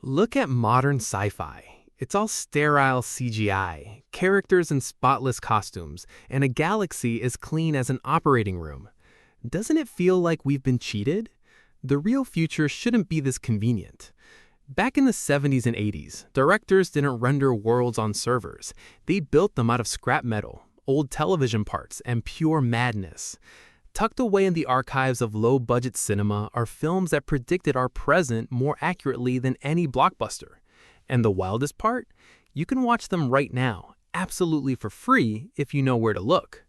Look at modern sci-fi. It's all sterile CGI, characters in spotless costumes, and a galaxy as clean as an operating room. Doesn't it feel like we've been cheated? The real future shouldn't be this convenient. Back in the 70s and 80s, directors didn't render worlds on servers. They built them out of scrap metal, old television parts, and pure madness. Tucked away in the archives of low-budget cinema are films that predicted our present more accurately than any blockbuster. And the wildest part? You can watch them right now, absolutely for free if you know where to look.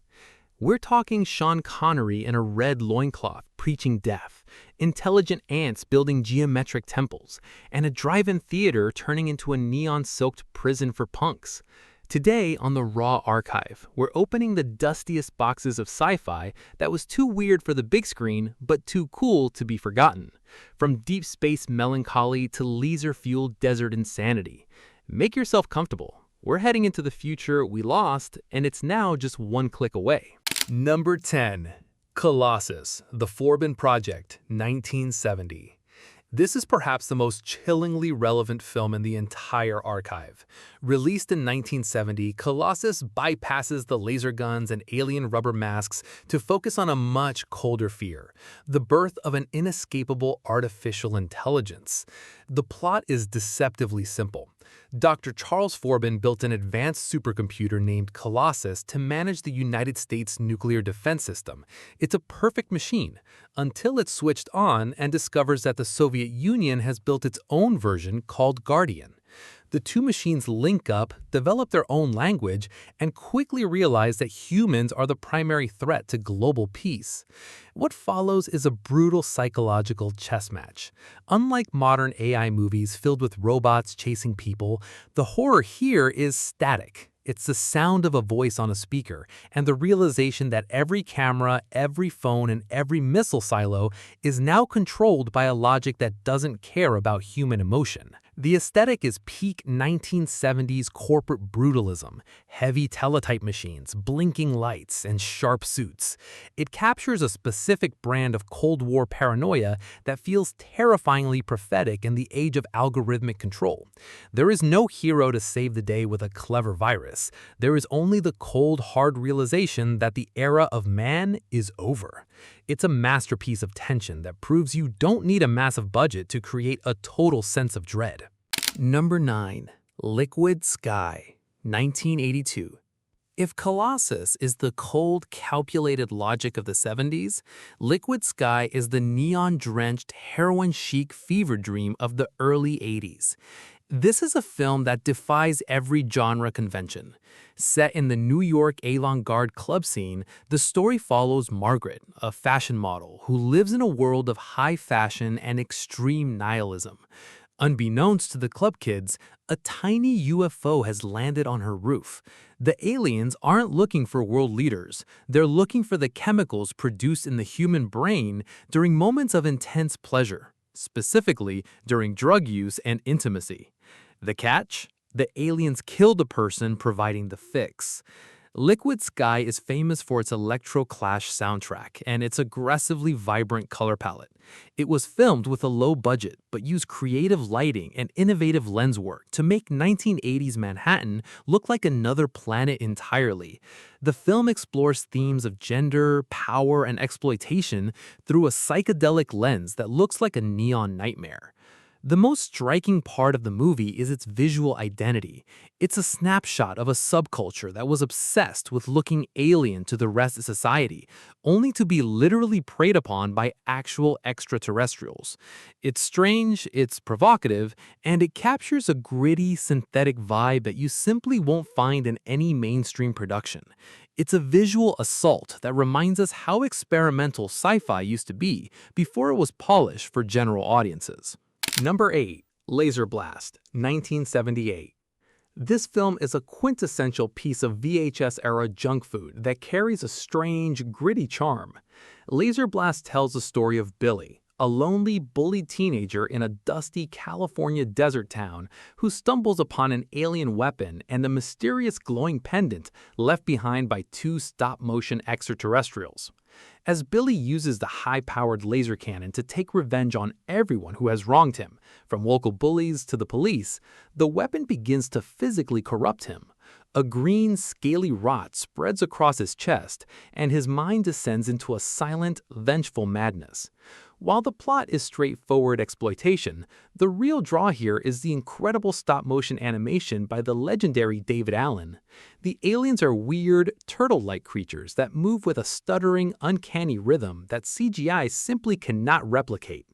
We're talking Sean Connery in a red loincloth preaching death, intelligent ants building geometric temples, and a drive-in theater turning into a neon-soaked prison for punks. Today on the Raw Archive, we're opening the dustiest boxes of sci-fi that was too weird for the big screen, but too cool to be forgotten. From deep space melancholy to laser-fueled desert insanity. Make yourself comfortable. We're heading into the future we lost, and it's now just one click away. Number 10. Colossus, The Forbin Project, 1970. This is perhaps the most chillingly relevant film in the entire archive. Released in 1970, Colossus bypasses the laser guns and alien rubber masks to focus on a much colder fear, the birth of an inescapable artificial intelligence. The plot is deceptively simple. Dr. Charles Forbin built an advanced supercomputer named Colossus to manage the United States nuclear defense system. It's a perfect machine, until it's switched on and discovers that the Soviet Union has built its own version called Guardian. The two machines link up, develop their own language, and quickly realize that humans are the primary threat to global peace. What follows is a brutal psychological chess match. Unlike modern AI movies filled with robots chasing people, the horror here is static. It's the sound of a voice on a speaker and the realization that every camera, every phone, and every missile silo is now controlled by a logic that doesn't care about human emotion. The aesthetic is peak 1970s corporate brutalism, heavy teletype machines, blinking lights, and sharp suits. It captures a specific brand of Cold War paranoia that feels terrifyingly prophetic in the age of algorithmic control. There is no hero to save the day with a clever virus. There is only the cold, hard realization that the era of man is over. It's a masterpiece of tension that proves you don't need a massive budget to create a total sense of dread. Number 9. Liquid Sky, 1982. If Colossus is the cold, calculated logic of the 70s, Liquid Sky is the neon-drenched, heroin-chic fever dream of the early 80s. This is a film that defies every genre convention. Set in the New York avant-garde club scene, the story follows Margaret, a fashion model who lives in a world of high fashion and extreme nihilism. Unbeknownst to the club kids, a tiny UFO has landed on her roof. The aliens aren't looking for world leaders. They're looking for the chemicals produced in the human brain during moments of intense pleasure, specifically during drug use and intimacy. The catch? The aliens killed the person providing the fix. Liquid Sky is famous for its electro-clash soundtrack and its aggressively vibrant color palette. It was filmed with a low budget, but used creative lighting and innovative lens work to make 1980s Manhattan look like another planet entirely. The film explores themes of gender, power, and exploitation through a psychedelic lens that looks like a neon nightmare. The most striking part of the movie is its visual identity. It's a snapshot of a subculture that was obsessed with looking alien to the rest of society, only to be literally preyed upon by actual extraterrestrials. It's strange, it's provocative, and it captures a gritty, synthetic vibe that you simply won't find in any mainstream production. It's a visual assault that reminds us how experimental sci-fi used to be before it was polished for general audiences. Number 8. Laserblast, 1978. This film is a quintessential piece of VHS-era junk food that carries a strange, gritty charm. Laserblast tells the story of Billy, a lonely, bullied teenager in a dusty California desert town who stumbles upon an alien weapon and a mysterious glowing pendant left behind by two stop-motion extraterrestrials. as Billy uses the high-powered laser cannon to take revenge on everyone who has wronged him, from local bullies to the police. The weapon begins to physically corrupt him. A green, scaly rot spreads across his chest, and his mind descends into a silent, vengeful madness. While the plot is straightforward exploitation, the real draw here is the incredible stop-motion animation by the legendary David Allen. The aliens are weird, turtle-like creatures that move with a stuttering, uncanny rhythm that CGI simply cannot replicate.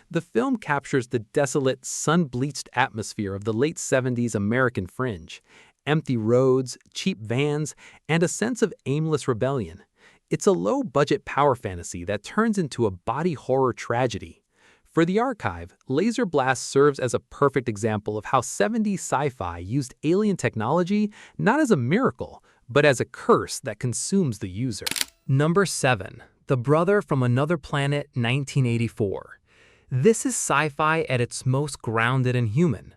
The film captures the desolate, sun-bleached atmosphere of the late 70s American fringe. Empty roads, cheap vans, and a sense of aimless rebellion. It's a low-budget power fantasy that turns into a body horror tragedy. For the archive, Laserblast serves as a perfect example of how 70s sci-fi used alien technology not as a miracle, but as a curse that consumes the user. Number 7. The Brother from Another Planet, 1984. This is sci-fi at its most grounded and human.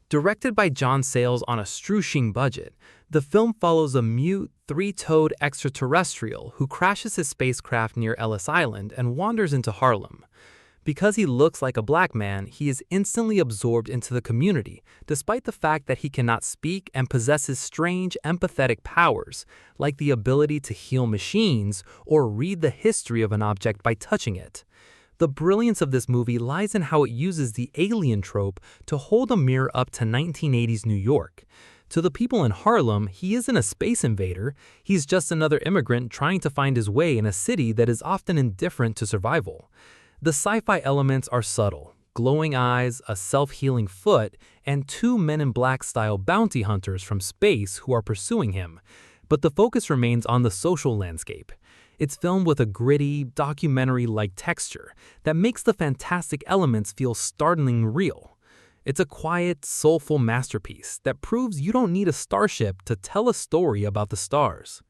Directed by John Sayles on a shoestring budget, the film follows a mute, three-toed extraterrestrial who crashes his spacecraft near Ellis Island and wanders into Harlem. Because he looks like a black man, he is instantly absorbed into the community, despite the fact that he cannot speak and possesses strange, empathetic powers, like the ability to heal machines or read the history of an object by touching it. The brilliance of this movie lies in how it uses the alien trope to hold a mirror up to 1980s New York. To the people in Harlem, he isn't a space invader, he's just another immigrant trying to find his way in a city that is often indifferent to survival. The sci-fi elements are subtle. Glowing eyes, a self-healing foot, and two Men in Black-style bounty hunters from space who are pursuing him. But the focus remains on the social landscape. It's filmed with a gritty, documentary-like texture that makes the fantastic elements feel startlingly real. It's a quiet, soulful masterpiece that proves you don't need a starship to tell a story about the stars.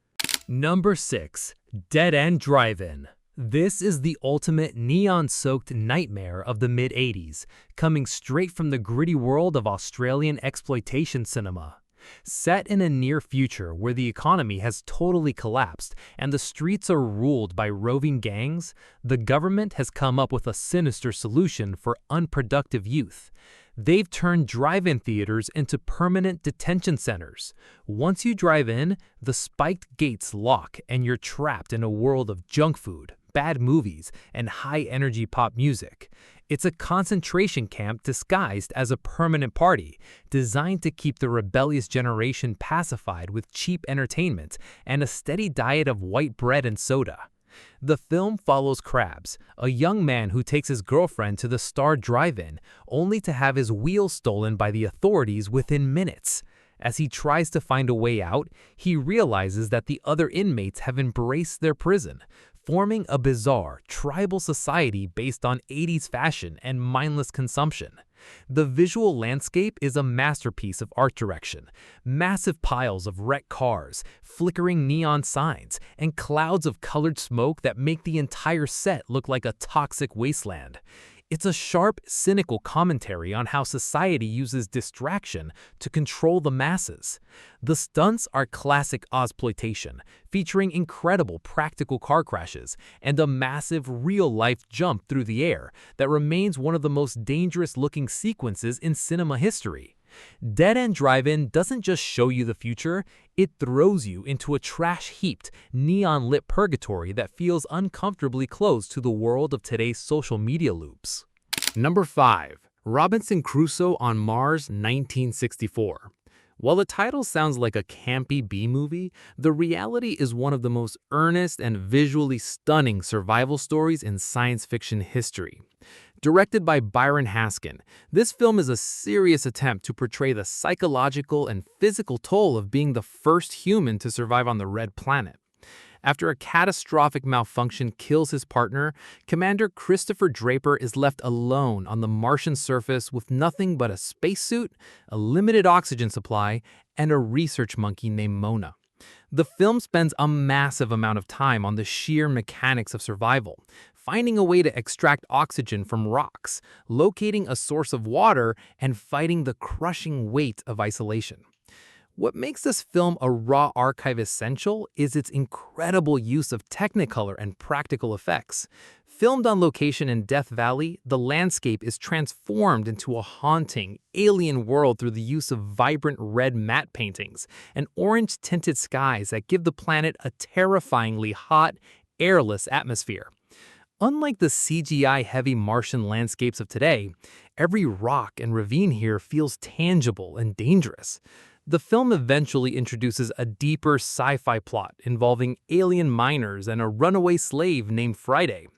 Number 6. Dead End Drive-In. This is the ultimate neon-soaked nightmare of the mid-80s, coming straight from the gritty world of Australian exploitation cinema. Set in a near future where the economy has totally collapsed and the streets are ruled by roving gangs, the government has come up with a sinister solution for unproductive youth. They've turned drive-in theaters into permanent detention centers. Once you drive in, the spiked gates lock and you're trapped in a world of junk food, bad movies, and high-energy pop music. It's a concentration camp disguised as a permanent party, designed to keep the rebellious generation pacified with cheap entertainment and a steady diet of white bread and soda. The film follows Krabs, a young man who takes his girlfriend to the Star Drive-In, only to have his wheels stolen by the authorities within minutes. As he tries to find a way out, he realizes that the other inmates have embraced their prison, forming a bizarre, tribal society based on 80s fashion and mindless consumption. The visual landscape is a masterpiece of art direction. Massive piles of wrecked cars, flickering neon signs, and clouds of colored smoke that make the entire set look like a toxic wasteland. It's a sharp, cynical commentary on how society uses distraction to control the masses. The stunts are classic Ozploitation, featuring incredible practical car crashes and a massive real-life jump through the air that remains one of the most dangerous-looking sequences in cinema history. Dead End Drive-In doesn't just show you the future, it throws you into a trash-heaped, neon-lit purgatory that feels uncomfortably close to the world of today's social media loops. Number 5. Robinson Crusoe on Mars, 1964. While the title sounds like a campy B-movie, the reality is one of the most earnest and visually stunning survival stories in science fiction history. Directed by Byron Haskin, this film is a serious attempt to portray the psychological and physical toll of being the first human to survive on the Red Planet. After a catastrophic malfunction kills his partner, Commander Christopher Draper is left alone on the Martian surface with nothing but a spacesuit, a limited oxygen supply, and a research monkey named Mona. The film spends a massive amount of time on the sheer mechanics of survival, finding a way to extract oxygen from rocks, locating a source of water, and fighting the crushing weight of isolation. What makes this film a raw archive essential is its incredible use of Technicolor and practical effects. Filmed on location in Death Valley, the landscape is transformed into a haunting, alien world through the use of vibrant red matte paintings and orange-tinted skies that give the planet a terrifyingly hot, airless atmosphere. Unlike the CGI-heavy Martian landscapes of today, every rock and ravine here feels tangible and dangerous. The film eventually introduces a deeper sci-fi plot involving alien miners and a runaway slave named Friday.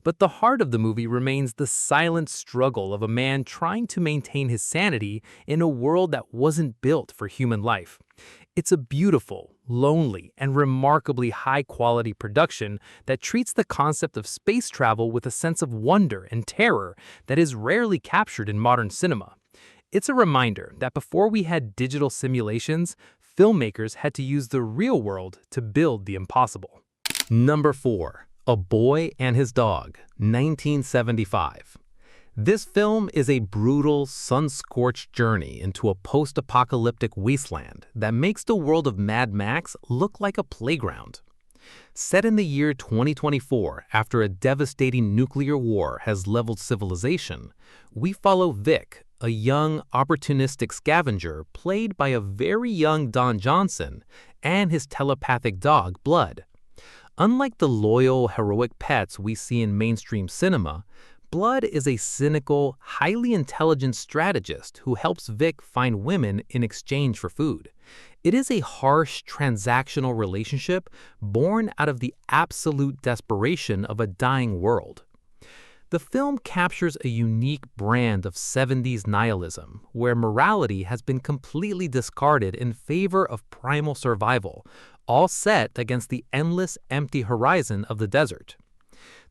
But the heart of the movie remains the silent struggle of a man trying to maintain his sanity in a world that wasn't built for human life. It's a beautiful, lonely, and remarkably high-quality production that treats the concept of space travel with a sense of wonder and terror that is rarely captured in modern cinema. It's a reminder that before we had digital simulations, filmmakers had to use the real world to build the impossible. Number 4. A Boy and His Dog, 1975. This film is a brutal, sun-scorched journey into a post-apocalyptic wasteland that makes the world of Mad Max look like a playground. Set in the year 2024, after a devastating nuclear war has leveled civilization, we follow Vic, a young, opportunistic scavenger played by a very young Don Johnson, and his telepathic dog, Blood. Unlike the loyal, heroic pets we see in mainstream cinema, Blood is a cynical, highly intelligent strategist who helps Vic find women in exchange for food. It is a harsh, transactional relationship born out of the absolute desperation of a dying world. The film captures a unique brand of 70s nihilism, where morality has been completely discarded in favor of primal survival, all set against the endless, empty horizon of the desert.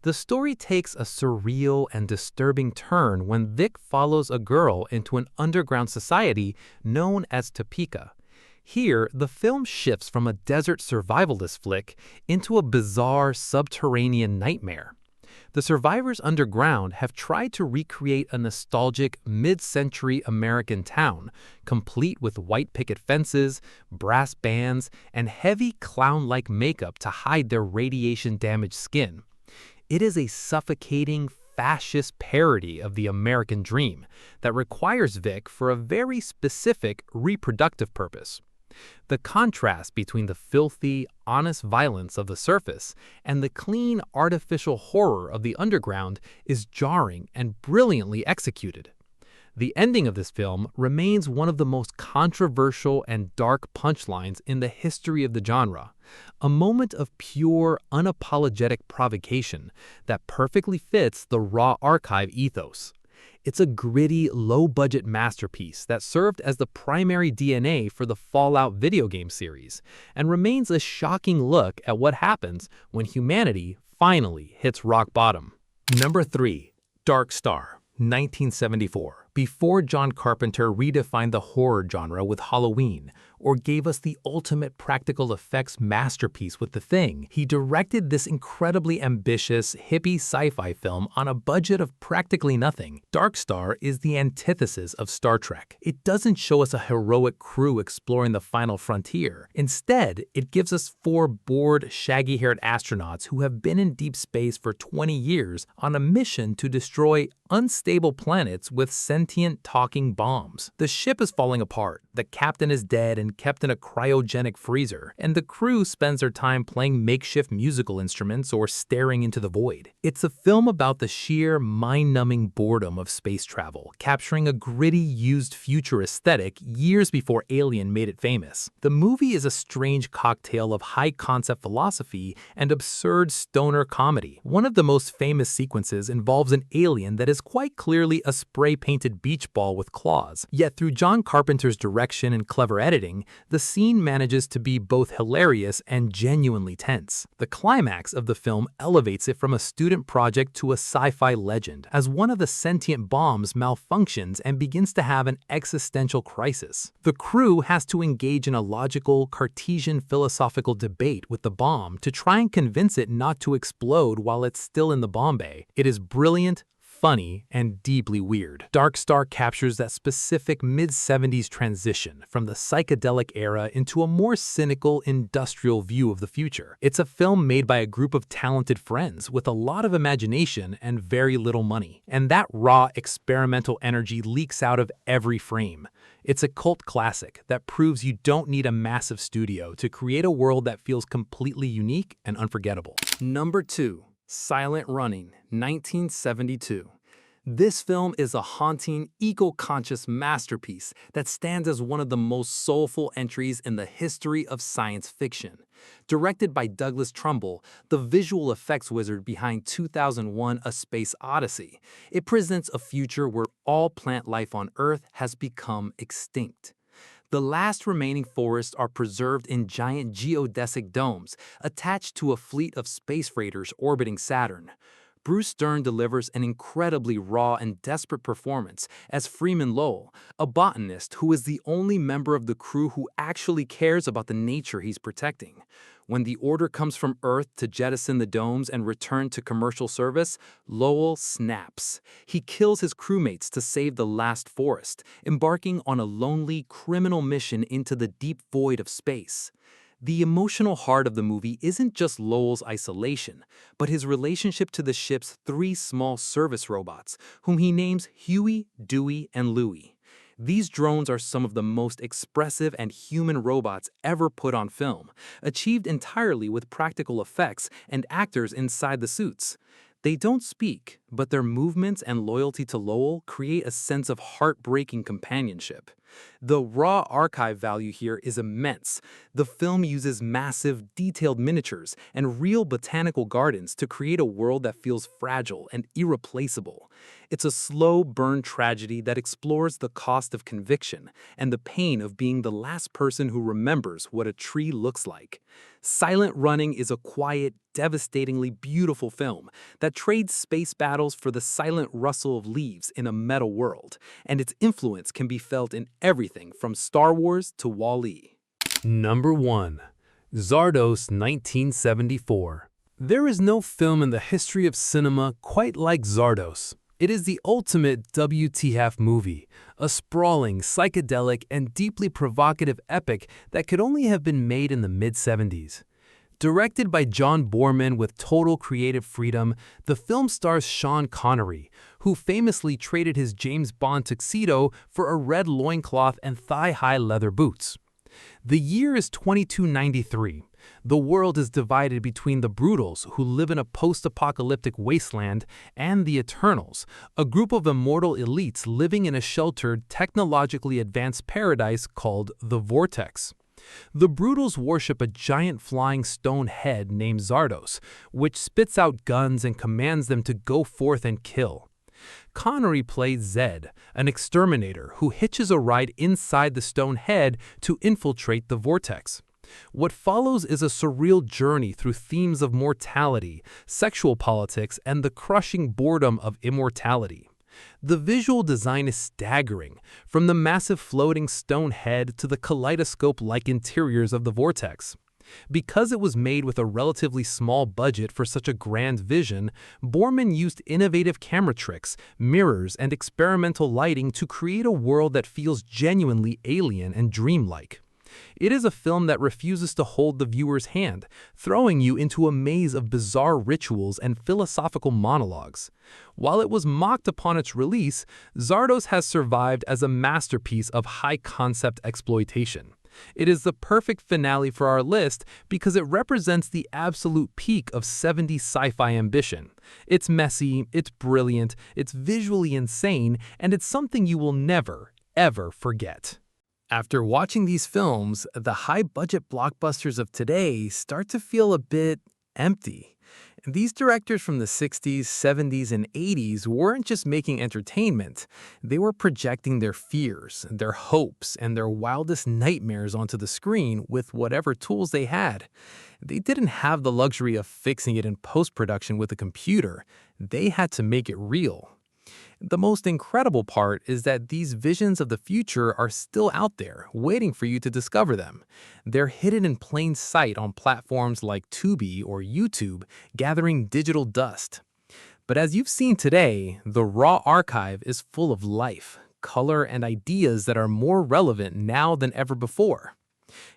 The story takes a surreal and disturbing turn when Vic follows a girl into an underground society known as Topeka. Here, the film shifts from a desert survivalist flick into a bizarre subterranean nightmare. The survivors underground have tried to recreate a nostalgic mid-century American town, complete with white picket fences, brass bands, and heavy clown-like makeup to hide their radiation-damaged skin. It is a suffocating, fascist parody of the American dream that requires Vic for a very specific reproductive purpose. The contrast between the filthy, honest violence of the surface and the clean, artificial horror of the underground is jarring and brilliantly executed. The ending of this film remains one of the most controversial and dark punchlines in the history of the genre, a moment of pure, unapologetic provocation that perfectly fits the raw archive ethos. It's a gritty, low-budget masterpiece that served as the primary DNA for the Fallout video game series, and remains a shocking look at what happens when humanity finally hits rock bottom. Number 3. Dark Star, 1974. Before John Carpenter redefined the horror genre with Halloween, or gave us the ultimate practical effects masterpiece with The Thing, he directed this incredibly ambitious, hippie sci-fi film on a budget of practically nothing. Dark Star is the antithesis of Star Trek. It doesn't show us a heroic crew exploring the final frontier. Instead, it gives us 4 bored, shaggy-haired astronauts who have been in deep space for 20 years on a mission to destroy unstable planets with sentient talking bombs. The ship is falling apart, the captain is dead and kept in a cryogenic freezer, and the crew spends their time playing makeshift musical instruments or staring into the void. It's a film about the sheer, mind-numbing boredom of space travel, capturing a gritty, used future aesthetic years before Alien made it famous. The movie is a strange cocktail of high-concept philosophy and absurd stoner comedy. One of the most famous sequences involves an alien that is quite clearly a spray-painted beach ball with claws. Yet through John Carpenter's direction and clever editing, the scene manages to be both hilarious and genuinely tense. The climax of the film elevates it from a student project to a sci-fi legend, as one of the sentient bombs malfunctions and begins to have an existential crisis. The crew has to engage in a logical, Cartesian philosophical debate with the bomb to try and convince it not to explode while it's still in the bomb bay. It is brilliant, funny, and deeply weird. Dark Star captures that specific mid-70s transition from the psychedelic era into a more cynical, industrial view of the future. It's a film made by a group of talented friends with a lot of imagination and very little money. And that raw, experimental energy leaks out of every frame. It's a cult classic that proves you don't need a massive studio to create a world that feels completely unique and unforgettable. Number 2. Silent Running, 1972. This film is a haunting, eco-conscious masterpiece that stands as one of the most soulful entries in the history of science fiction. Directed by Douglas Trumbull, the visual effects wizard behind 2001: A Space Odyssey, it presents a future where all plant life on Earth has become extinct. The last remaining forests are preserved in giant geodesic domes attached to a fleet of space freighters orbiting Saturn. Bruce Dern delivers an incredibly raw and desperate performance as Freeman Lowell, a botanist who is the only member of the crew who actually cares about the nature he's protecting. When the order comes from Earth to jettison the domes and return to commercial service, Lowell snaps. He kills his crewmates to save the last forest, embarking on a lonely, criminal mission into the deep void of space. The emotional heart of the movie isn't just Lowell's isolation, but his relationship to the ship's 3 small service robots, whom he names Huey, Dewey, and Louie. These drones are some of the most expressive and human robots ever put on film, achieved entirely with practical effects and actors inside the suits. They don't speak, but their movements and loyalty to Lowell create a sense of heartbreaking companionship. The raw archive value here is immense. The film uses massive, detailed miniatures and real botanical gardens to create a world that feels fragile and irreplaceable. It's a slow burn tragedy that explores the cost of conviction and the pain of being the last person who remembers what a tree looks like. Silent Running is a quiet, devastatingly beautiful film that trades space battles for the silent rustle of leaves in a metal world, and its influence can be felt in everything from Star Wars to Wall-E. Number 1. Zardoz, 1974. There is no film in the history of cinema quite like Zardoz. It is the ultimate WTF movie, a sprawling, psychedelic, and deeply provocative epic that could only have been made in the mid-70s. Directed by John Boorman with total creative freedom, the film stars Sean Connery, who famously traded his James Bond tuxedo for a red loincloth and thigh-high leather boots. The year is 2293. The world is divided between the Brutals, who live in a post-apocalyptic wasteland, and the Eternals, a group of immortal elites living in a sheltered, technologically advanced paradise called the Vortex. The Brutals worship a giant flying stone head named Zardoz, which spits out guns and commands them to go forth and kill. Connery plays Zed, an exterminator who hitches a ride inside the stone head to infiltrate the Vortex. What follows is a surreal journey through themes of mortality, sexual politics, and the crushing boredom of immortality. The visual design is staggering, from the massive floating stone head to the kaleidoscope-like interiors of the Vortex. Because it was made with a relatively small budget for such a grand vision, Boorman used innovative camera tricks, mirrors, and experimental lighting to create a world that feels genuinely alien and dreamlike. It is a film that refuses to hold the viewer's hand, throwing you into a maze of bizarre rituals and philosophical monologues. While it was mocked upon its release, Zardoz has survived as a masterpiece of high-concept exploitation. It is the perfect finale for our list because it represents the absolute peak of 70s sci-fi ambition. It's messy, it's brilliant, it's visually insane, and it's something you will never, ever forget. After watching these films, the high-budget blockbusters of today start to feel a bit empty. These directors from the 60s, 70s, and 80s weren't just making entertainment. They were projecting their fears, their hopes, and their wildest nightmares onto the screen with whatever tools they had. They didn't have the luxury of fixing it in post-production with a computer. They had to make it real. The most incredible part is that these visions of the future are still out there, waiting for you to discover them. They're hidden in plain sight on platforms like Tubi or YouTube, gathering digital dust. But as you've seen today, the raw archive is full of life, color, and ideas that are more relevant now than ever before.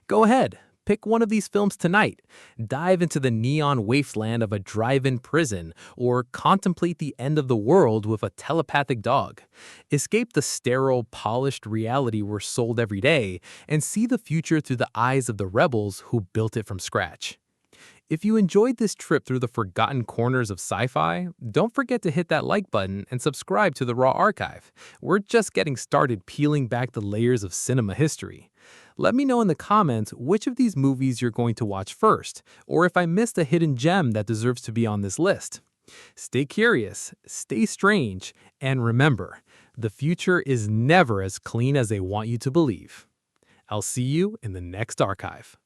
Go ahead, pick one of these films tonight, dive into the neon wasteland of a drive-in prison, or contemplate the end of the world with a telepathic dog. Escape the sterile, polished reality we're sold every day, and see the future through the eyes of the rebels who built it from scratch. If you enjoyed this trip through the forgotten corners of sci-fi, don't forget to hit that like button and subscribe to the Raw Archive. We're just getting started peeling back the layers of cinema history. Let me know in the comments which of these movies you're going to watch first, or if I missed a hidden gem that deserves to be on this list. Stay curious, stay strange, and remember, the future is never as clean as they want you to believe. I'll see you in the next archive.